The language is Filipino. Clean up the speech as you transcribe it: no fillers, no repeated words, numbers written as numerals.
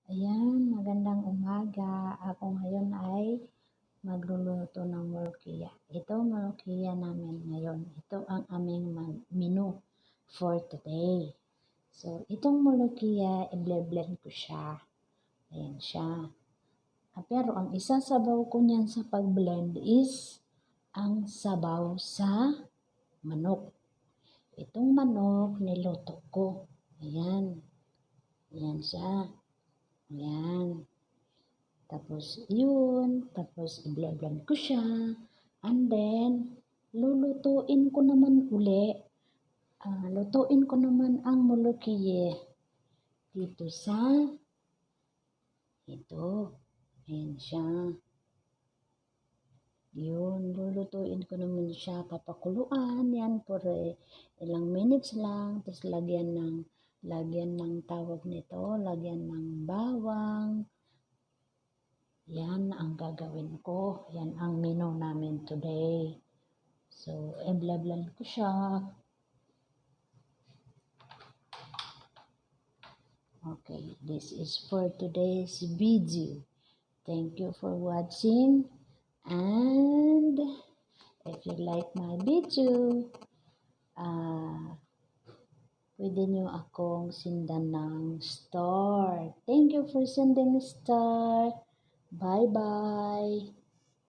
Ayan, magandang umaga. Ako ngayon ay magluluto ng molokhia. Ito molokhia namin ngayon. Ito ang aming menu for today. So, itong molokhia, i-blend ko siya. Ayan siya. Pero ang isasabaw ko niyan sa pag-blend is ang sabaw sa manok. Itong manok, niluto ko. Ayan. Ayan siya. Ayan. Tapos, i-blend ko siya. And then, lutuin ko naman ang molokhia dito sa ito. Ayan siya. Yun, lulutuin ko naman siya. Papakuluan yan for ilang minutes lang. Tapos lagyan ng tawag nito, lagyan ng bawang. Yan ang gagawin ko. Yan ang menu namin today. So, i-blend ko siya. Okay, this is for today's video. Thank you for watching. And if you like my video, pwede nyo akong sendan ng star. Thank you for sending star. Bye-bye.